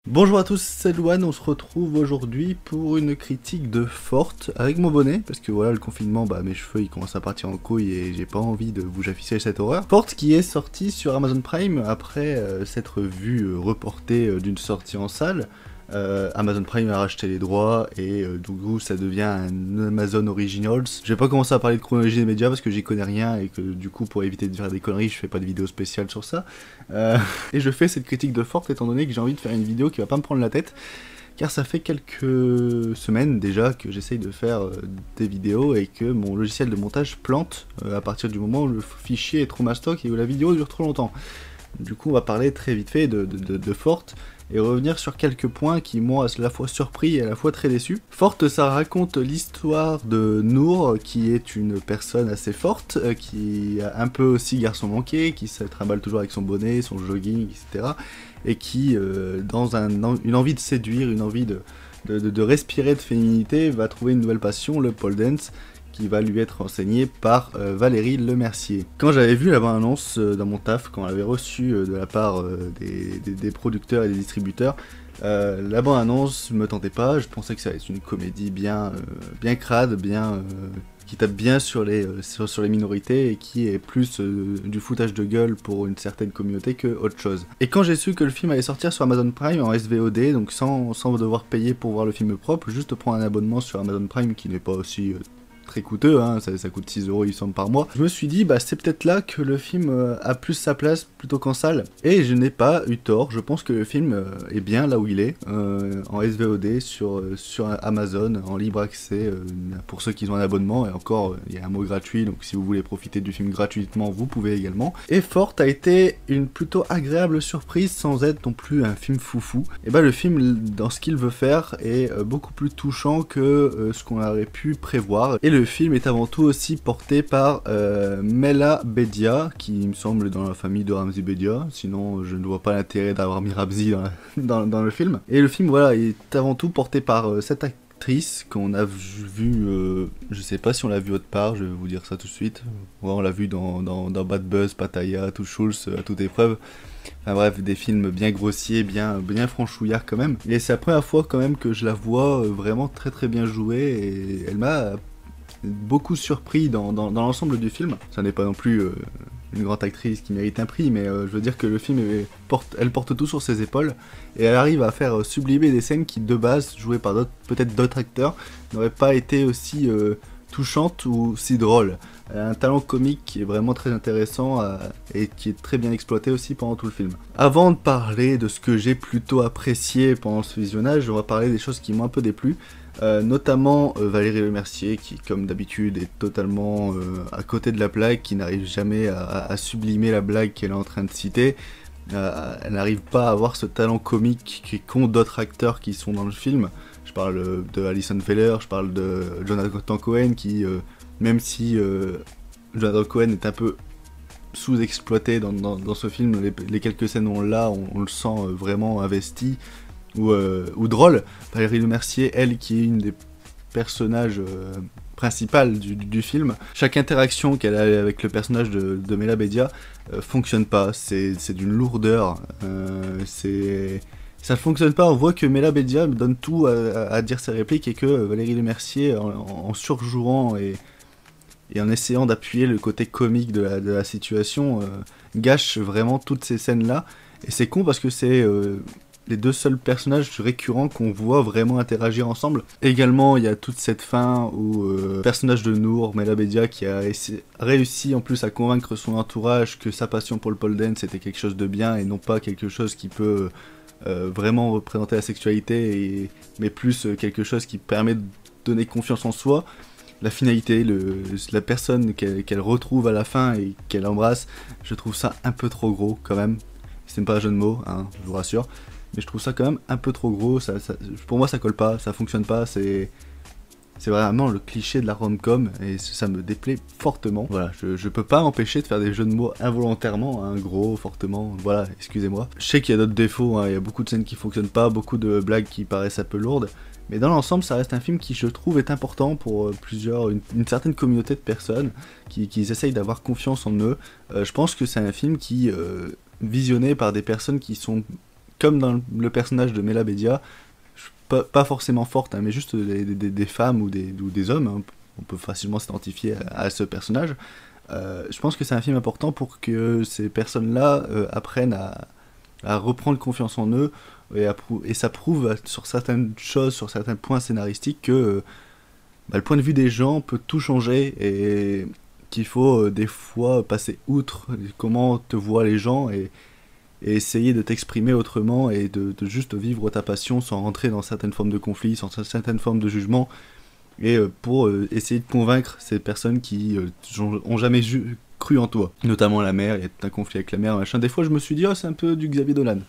Bonjour à tous, c'est Louane, on se retrouve aujourd'hui pour une critique de Forte avec mon bonnet, parce que voilà, le confinement, mes cheveux ils commencent à partir en couille et j'ai pas envie de vous afficher cette horreur. Forte qui est sorti sur Amazon Prime après s'être vu reporté d'une sortie en salle. Amazon Prime a racheté les droits et du coup ça devient un Amazon Originals. Je vais pas commencer à parler de chronologie des médias parce que j'y connais rien et que du coup pour éviter de faire des conneries je fais pas de vidéo spéciale sur ça. Et je fais cette critique de Forte étant donné que j'ai envie de faire une vidéo qui va pas me prendre la tête, car ça fait quelques semaines déjà que j'essaye de faire des vidéos et que mon logiciel de montage plante à partir du moment où le fichier est trop mastoc et où la vidéo dure trop longtemps. Du coup on va parler très vite fait de Forte et revenir sur quelques points qui m'ont à la fois surpris et à la fois très déçu. Forte, ça raconte l'histoire de Nour, qui est une personne assez forte, qui a un peu aussi garçon manqué, qui se trimballe toujours avec son bonnet, son jogging, etc. Et qui, dans une envie de séduire, une envie de respirer de féminité, va trouver une nouvelle passion, le pole dance, qui va lui être enseigné par Valérie Lemercier. Quand j'avais vu la bande-annonce dans mon taf, quand on l'avait reçue de la part des producteurs et des distributeurs, la bande-annonce me tentait pas, je pensais que ça allait être une comédie bien crade, qui tape bien sur les minorités et qui est plus du foutage de gueule pour une certaine communauté que autre chose. Et quand j'ai su que le film allait sortir sur Amazon Prime en SVOD, donc sans devoir payer pour voir le film propre, juste prendre un abonnement sur Amazon Prime qui n'est pas aussi très coûteux, hein, ça coûte 6€ il semble par mois. Je me suis dit, c'est peut-être là que le film a plus sa place plutôt qu'en salle. Et je n'ai pas eu tort, je pense que le film est bien là où il est, en SVOD sur Amazon, en libre accès, pour ceux qui ont un abonnement, et encore, il y a un mot gratuit, donc si vous voulez profiter du film gratuitement, vous pouvez également. Et Forte a été une plutôt agréable surprise, sans être non plus un film foufou. Et le film, dans ce qu'il veut faire, est beaucoup plus touchant que ce qu'on aurait pu prévoir. Et le film est avant tout aussi porté par Mela Bedia, qui il me semble dans la famille de Ramzy Bedia, sinon je ne vois pas l'intérêt d'avoir mis Ramzy dans le film. Et le film voilà, est avant tout porté par cette actrice qu'on a vue, je sais pas si on l'a vue autre part, je vais vous dire ça tout de suite. Ouais, on l'a vue dans Bad Buzz, Pattaya, Tout Schultz, à toute épreuve. Enfin bref, des films bien grossiers, bien franchouillards quand même. Et c'est la première fois quand même que je la vois vraiment très bien jouer et elle m'a beaucoup surpris dans l'ensemble du film. Ça n'est pas non plus une grande actrice qui mérite un prix, mais je veux dire que le film elle porte tout sur ses épaules et elle arrive à faire sublimer des scènes qui de base, jouées par peut-être d'autres acteurs, n'auraient pas été aussi touchantes ou si drôles. Elle a un talent comique qui est vraiment très intéressant et qui est très bien exploité aussi pendant tout le film. Avant de parler de ce que j'ai plutôt apprécié pendant ce visionnage, on va parler des choses qui m'ont un peu déplu. Notamment Valérie Lemercier qui comme d'habitude est totalement à côté de la blague, qui n'arrive jamais à sublimer la blague qu'elle est en train de citer. Elle n'arrive pas à avoir ce talent comique qu'ont d'autres acteurs qui sont dans le film. Je parle de Alison Feller, je parle de Jonathan Cohen qui, même si Jonathan Cohen est un peu sous-exploité dans ce film, les quelques scènes où on l'a, on le sent vraiment investi ou drôle. Valérie Lemercier, elle qui est une des personnages principales du film, chaque interaction qu'elle a avec le personnage de Mela Bedia fonctionne pas, c'est d'une lourdeur, ça ne fonctionne pas. On voit que Mela Bedia donne tout à dire ses répliques et que Valérie Lemercier, en surjouant et en essayant d'appuyer le côté comique de la situation, gâche vraiment toutes ces scènes là. Et c'est con parce que c'est les deux seuls personnages récurrents qu'on voit vraiment interagir ensemble. Également, il y a toute cette fin où le personnage de Nour, Mela Bedia, qui a réussi en plus à convaincre son entourage que sa passion pour le pole dance était quelque chose de bien et non pas quelque chose qui peut vraiment représenter la sexualité, mais plus quelque chose qui permet de donner confiance en soi. La finalité, la personne qu'elle retrouve à la fin et qu'elle embrasse, je trouve ça un peu trop gros quand même. C'est pas un jeu de mots, hein, je vous rassure. Mais je trouve ça quand même un peu trop gros, pour moi ça colle pas, ça fonctionne pas, c'est vraiment le cliché de la rom-com et ça me déplaît fortement. Voilà, je peux pas m'empêcher de faire des jeux de mots involontairement, hein, gros, fortement, voilà, excusez-moi. Je sais qu'il y a d'autres défauts, hein, il y a beaucoup de scènes qui fonctionnent pas, beaucoup de blagues qui paraissent un peu lourdes, mais dans l'ensemble ça reste un film qui je trouve est important pour une certaine communauté de personnes qui essayent d'avoir confiance en eux. Je pense que c'est un film qui, visionné par des personnes qui sont comme dans le personnage de Mela Bédia, pas forcément forte, hein, mais juste des femmes ou des hommes, hein, on peut facilement s'identifier à ce personnage. Je pense que c'est un film important pour que ces personnes-là apprennent à reprendre confiance en eux, et ça prouve sur certaines choses, sur certains points scénaristiques que le point de vue des gens peut tout changer, et qu'il faut des fois passer outre comment te voient les gens, et essayer de t'exprimer autrement, et de juste vivre ta passion sans rentrer dans certaines formes de conflit, sans certaines formes de jugement, et pour essayer de convaincre ces personnes qui ont jamais cru en toi. Notamment la mère, il y a tout un conflit avec la mère, machin. Des fois je me suis dit, oh c'est un peu du Xavier Dolan.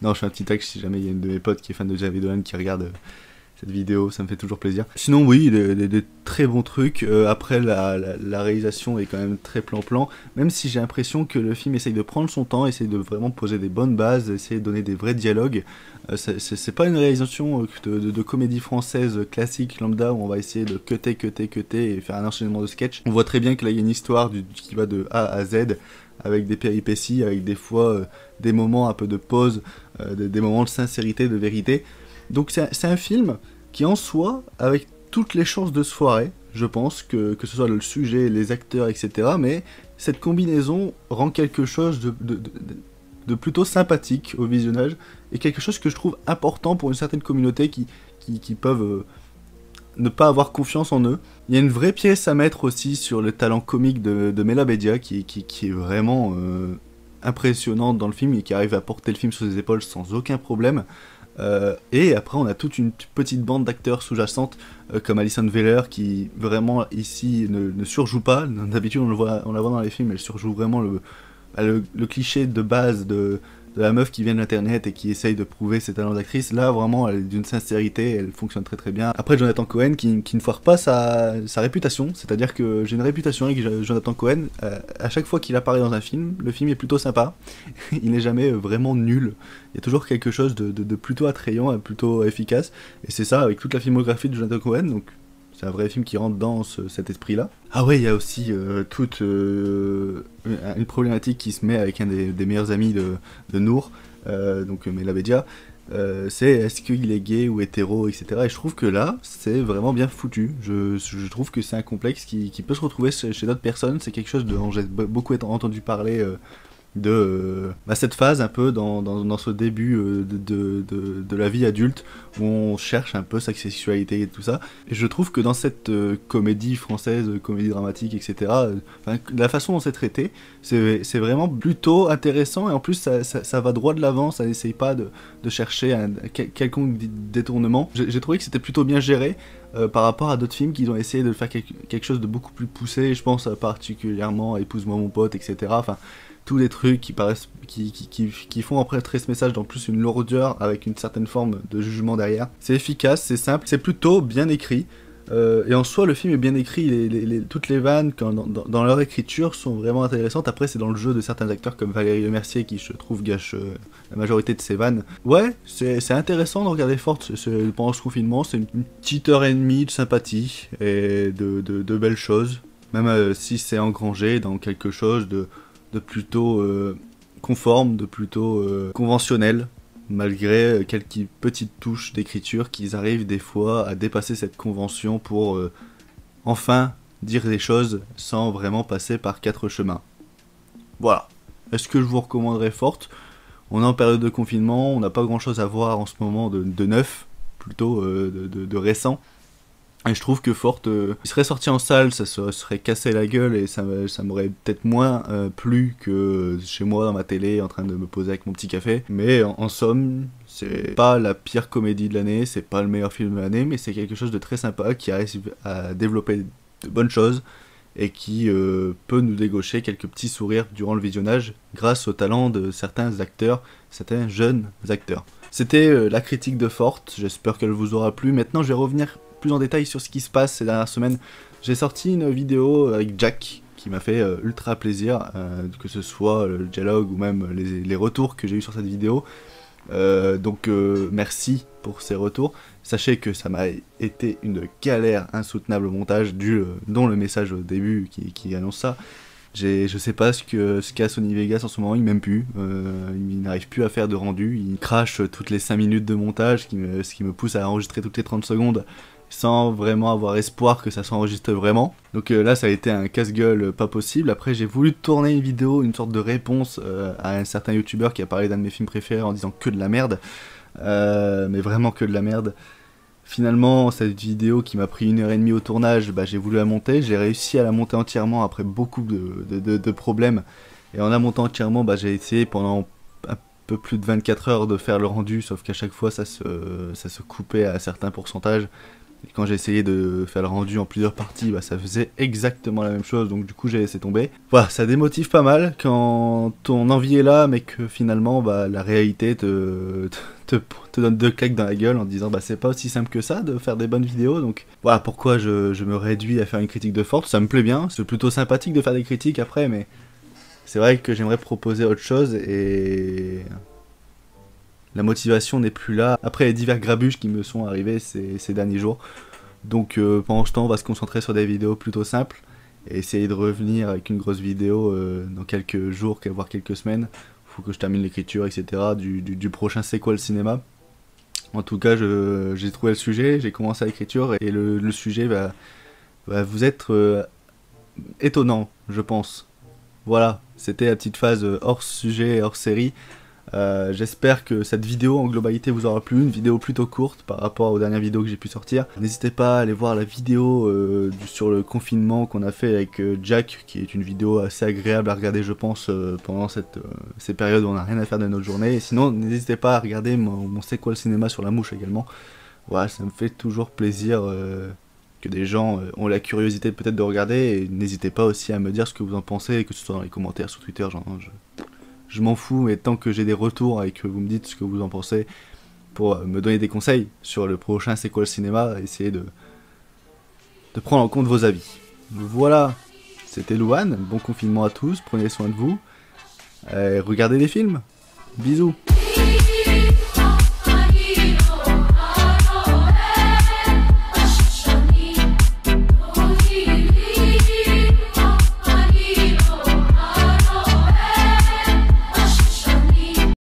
Non, je fais un petit tag si jamais il y a une de mes potes qui est fan de Xavier Dolan qui regarde cette vidéo, ça me fait toujours plaisir. Sinon oui, des très bons trucs. Après la réalisation est quand même très plan-plan, même si j'ai l'impression que le film essaye de prendre son temps, essaye de vraiment poser des bonnes bases, essayer de donner des vrais dialogues. C'est pas une réalisation de comédie française classique lambda où on va essayer de cutter et faire un enchaînement de sketch. On voit très bien que là il y a une histoire qui va de A à Z, avec des péripéties, avec des fois des moments un peu de pause, des moments de sincérité, de vérité. Donc c'est un film qui en soi, avec toutes les chances de se foirer, je pense, que ce soit le sujet, les acteurs, etc. Mais cette combinaison rend quelque chose de plutôt sympathique au visionnage, et quelque chose que je trouve important pour une certaine communauté qui peuvent ne pas avoir confiance en eux. Il y a une vraie pièce à mettre aussi sur le talent comique de Mela Bédia, qui est vraiment impressionnante dans le film, et qui arrive à porter le film sur ses épaules sans aucun problème. Et après on a toute une petite bande d'acteurs sous-jacentes comme Alison Veller, qui vraiment ici ne surjoue pas. D'habitude on la voit dans les films, elle surjoue vraiment le cliché de base de la meuf qui vient de l'internet et qui essaye de prouver ses talents d'actrice. Là vraiment elle est d'une sincérité, elle fonctionne très très bien. Après Jonathan Cohen qui ne foire pas sa réputation, c'est à dire que j'ai une réputation avec Jonathan Cohen. À chaque fois qu'il apparaît dans un film, le film est plutôt sympa. Il n'est jamais vraiment nul, il y a toujours quelque chose de plutôt attrayant, plutôt efficace, et c'est ça avec toute la filmographie de Jonathan Cohen. Donc c'est un vrai film qui rentre dans cet esprit-là. Ah ouais, il y a aussi toute une problématique qui se met avec un des meilleurs amis de Nour, donc Mela Bédia. C'est est-ce qu'il est gay ou hétéro, etc. Et je trouve que là, c'est vraiment bien foutu. Je trouve que c'est un complexe qui peut se retrouver chez d'autres personnes. C'est quelque chose dont j'ai beaucoup entendu parler de cette phase un peu dans ce début de la vie adulte, où on cherche un peu sa sexualité et tout ça. Et je trouve que dans cette comédie française, comédie dramatique, etc., la façon dont c'est traité, c'est vraiment plutôt intéressant, et en plus ça va droit de l'avant, ça n'essaye pas de chercher quelconque détournement. J'ai trouvé que c'était plutôt bien géré par rapport à d'autres films qui ont essayé de faire quelque chose de beaucoup plus poussé. Je pense particulièrement à Épouse-moi mon pote, etc. Enfin, tous les trucs qui paraissent qui font après ce message dans plus une lourdeur avec une certaine forme de jugement derrière. C'est efficace, c'est simple, c'est plutôt bien écrit. Et en soi le film est bien écrit, toutes les vannes dans leur écriture sont vraiment intéressantes. Après c'est dans le jeu de certains acteurs comme Valérie Lemercier qui je trouve gâche la majorité de ses vannes. Ouais, c'est intéressant de regarder Forte pendant ce confinement, c'est une petite heure et demie de sympathie et de belles choses, même si c'est engrangé dans quelque chose de plutôt conforme, de plutôt conventionnel, malgré quelques petites touches d'écriture qui arrivent des fois à dépasser cette convention pour enfin dire des choses sans vraiment passer par 4 chemins. Voilà. Est-ce que je vous recommanderais Forte ? On est en période de confinement, on n'a pas grand chose à voir en ce moment de neuf, plutôt de récent. Et je trouve que Forte, il serait sorti en salle, ça se serait cassé la gueule, et ça m'aurait peut-être moins plu que chez moi dans ma télé en train de me poser avec mon petit café. Mais en somme, c'est pas la pire comédie de l'année, c'est pas le meilleur film de l'année, mais c'est quelque chose de très sympa qui arrive à développer de bonnes choses et qui peut nous dégaucher quelques petits sourires durant le visionnage grâce au talent de certains acteurs, certains jeunes acteurs. C'était la critique de Forte, j'espère qu'elle vous aura plu. Maintenant je vais revenir plus en détail sur ce qui se passe ces dernières semaines. J'ai sorti une vidéo avec Jack qui m'a fait ultra plaisir, que ce soit le dialogue ou même les retours que j'ai eu sur cette vidéo. Donc merci pour ces retours. Sachez que ça m'a été une galère insoutenable au montage, dont le message au début qui annonce ça. Je sais pas ce qu'a Sony Vegas en ce moment, il m'aime plus. Il n'arrive plus à faire de rendu. Il crache toutes les 5 minutes de montage, ce qui me pousse à enregistrer toutes les 30 secondes sans vraiment avoir espoir que ça s'enregistre vraiment. Donc là, ça a été un casse-gueule pas possible. Après, j'ai voulu tourner une vidéo, une sorte de réponse à un certain youtubeur qui a parlé d'un de mes films préférés en disant que de la merde. Mais vraiment que de la merde. Finalement, cette vidéo qui m'a pris 1h30 au tournage, j'ai voulu la monter. J'ai réussi à la monter entièrement après beaucoup de problèmes. Et en la montant entièrement, j'ai essayé pendant un peu plus de 24 heures de faire le rendu, sauf qu'à chaque fois, ça se coupait à certains pourcentages. Et quand j'ai essayé de faire le rendu en plusieurs parties, ça faisait exactement la même chose, donc du coup j'ai laissé tomber. Voilà, ça démotive pas mal quand ton envie est là, mais que finalement la réalité te donne 2 claques dans la gueule en te disant c'est pas aussi simple que ça de faire des bonnes vidéos. Donc voilà pourquoi je me réduis à faire une critique de Forte. Ça me plaît bien, c'est plutôt sympathique de faire des critiques après, mais c'est vrai que j'aimerais proposer autre chose et la motivation n'est plus là après les divers grabuges qui me sont arrivés ces derniers jours. Donc pendant ce temps, on va se concentrer sur des vidéos plutôt simples et essayer de revenir avec une grosse vidéo dans quelques jours, voire quelques semaines. Faut que je termine l'écriture, etc. du prochain C'est quoi le cinéma. En tout cas, j'ai trouvé le sujet, j'ai commencé l'écriture et le sujet va vous être étonnant, je pense. Voilà, c'était la petite phase hors sujet, hors série. J'espère que cette vidéo en globalité vous aura plu, une vidéo plutôt courte par rapport aux dernières vidéos que j'ai pu sortir. N'hésitez pas à aller voir la vidéo sur le confinement qu'on a fait avec Jack, qui est une vidéo assez agréable à regarder je pense pendant ces périodes où on n'a rien à faire de notre journée. Et sinon n'hésitez pas à regarder mon C'est quoi le cinéma sur la mouche également. Voilà, ça me fait toujours plaisir que des gens ont la curiosité peut-être de regarder, et n'hésitez pas aussi à me dire ce que vous en pensez, que ce soit dans les commentaires sur Twitter, je m'en fous, mais tant que j'ai des retours et que vous me dites ce que vous en pensez, pour me donner des conseils sur le prochain C'est quoi le cinéma, essayez de prendre en compte vos avis. Voilà, c'était Louane, bon confinement à tous, prenez soin de vous, et regardez des films, bisous.